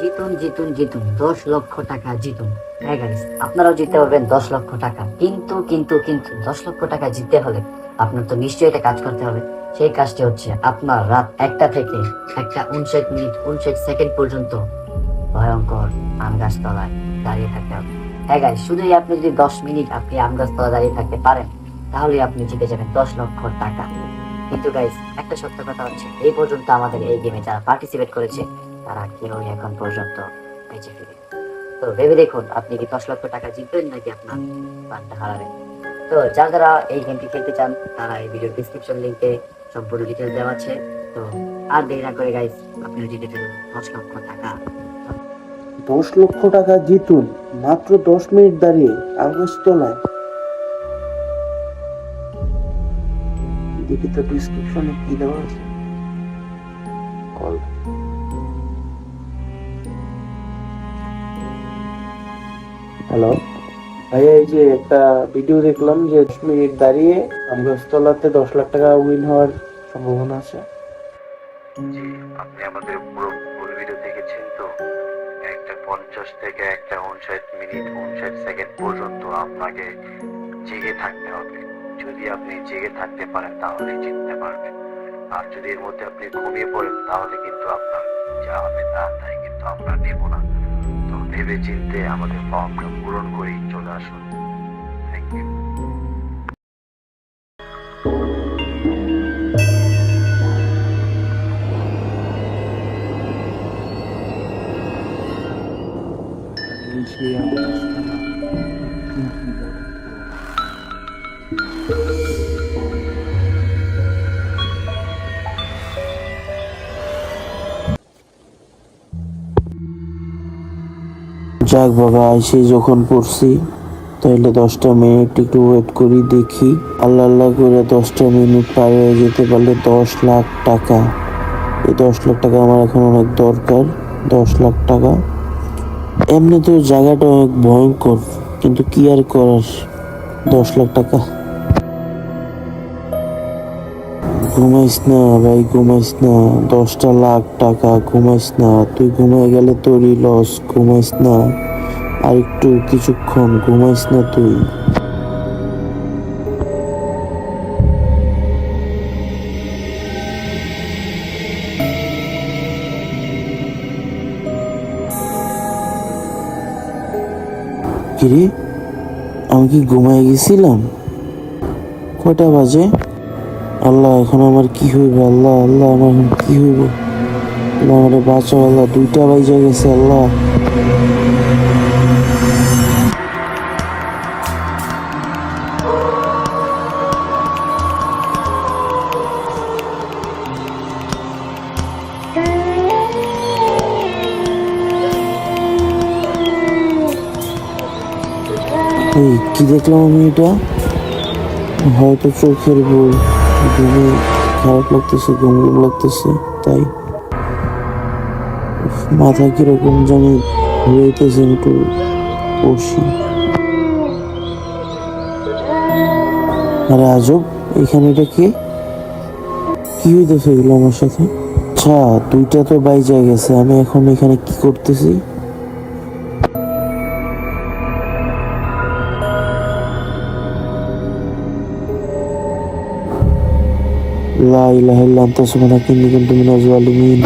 জিতুন জিতুন জিতুন 10 লক্ষ টাকা জিতুন। হ্যাঁ গাইস, আপনারাও জিততে পারবেন 10 লক্ষ টাকা। কিন্তু কিন্তু কিন্তু 10 লক্ষ টাকা জিততে হলে আপনার তো নিশ্চয়ই একটা কাজ করতে হবে। সেই কাজটি হচ্ছে আপনার রাত 1টা থেকে 1টা 59 মিনিট 59 সেকেন্ড পর্যন্ত ভয়ঙ্কর আম গাছ তলায় দাঁড়িয়ে থাকতে হবে। হ্যাঁ গাইস, শুধুই আপনি যদি 10 মিনিট আপনি আম গাছ তলায় দাঁড়িয়ে থাকতে পারেন, তাহলে আপনি জিতে যাবেন 10 লক্ষ টাকা। কিন্তু গাইস, একটা সত্য কথা হচ্ছে, এই পর্যন্ত আমাদের এই গেমে যারা পার্টিসিপেট করেছে তারা কেউ এখন পর্যন্ত বেঁচে ফিরে। তো ভেবে দেখুন, আপনি কি 10 লক্ষ টাকা জিতবেন নাকি আপনার প্রাণটা হারাবেন। তো যারা যারা এই গেমটি খেলতে চান তারা এই ভিডিও ডিসক্রিপশন লিংকে সম্পূর্ণ ডিটেলস দেওয়া আছে। তো আর দেরি না করে গাইস, আপনি জিতে ফেলুন 10 লক্ষ টাকা। 10 লক্ষ টাকা জিতুন মাত্র 10 মিনিট দাঁড়িয়ে আকাশ তলায়। দেখি তো ডিসক্রিপশনে কি দেওয়া আছে। কল। হ্যালো ভাইয়া, এই যে একটা ভিডিও দেখলাম যে 10 মিনিট দাঁড়িয়ে আমগাছতলাতে 10 লাখ টাকা উইন হওয়ার সম্ভাবনা আছে। জি, আপনি আমাদের পুরো ফুল ভিডিও দেখেছেন তো? 1টা 50 থেকে 1টা 59 মিনিট 59 সেকেন্ড পর্যন্ত আপনাকে জেগে থাকতে হবে। যদি আপনি জেগে থাকতে পারেন তাহলে জিততে পারবেন। আর যদি এর মধ্যে আপনি ঘুমিয়ে পড়েন তাহলে কিন্তু আপনার যা হবে তাই কিন্তু আমরা নেব না। তো ভেবে চিন্তে আমাদের ফর্মটা পূরণ করেই চলে আসুন। Thank you. সেই আমগাছতলা। যাক বাবা, আইসে যখন পড়ছি তাইলে 10টা মিনিট একটু ওয়েট করি, দেখি আল্লাহ আল্লাহ করে 10টা মিনিট পার হয়ে যেতে পারলে 10 লাখ টাকা। এই 10 লাখ টাকা আমার এখন অনেক দরকার। 10 লাখ টাকা। এমনি তো জায়গাটা অনেক ভয়ঙ্কর, কিন্তু কি আর করার, 10 লাখ টাকা। ঘুমাইস না ভাই, ঘুমাইস না। 10টা লাখ টাকা, ঘুমাইস না। তুই ঘুমাই গেলে তোরই লস, ঘুমাইস না। আর একটু কিছুক্ষণ ঘুমাইস না তুই। কিরে, আমি কি ঘুমাই গেছিলাম? কয়টা বাজে? আল্লাহ, এখন আমার কি হইব? আল্লাহ আল্লাহ, আমার এখন কি হইব? আল্লাহ আমারে বাঁচাও আল্লাহ, 2টা বাজে গেছে আল্লাহ। এই কি দেখলাম আমি এটা? হয়তো চোখের ভুল, ঘুমে খারাপ লাগতেছে, ঘুম ঘুম লাগতেছে তাই। মাথা কিরকম জানি ঘুরাইতেছে, একটু বসি। আরে আজব, এখানে এটা কে? কি হইতেছে এগুলো আমার সাথে? আচ্ছা, 2টা তো বাইজা গেছে, আমি এখন এখানে কি করতেছি? লা ইলাহা ইল্লা আনতা সুবহানাকা ইন্নী কুনতু মিনাজ জালিমিন।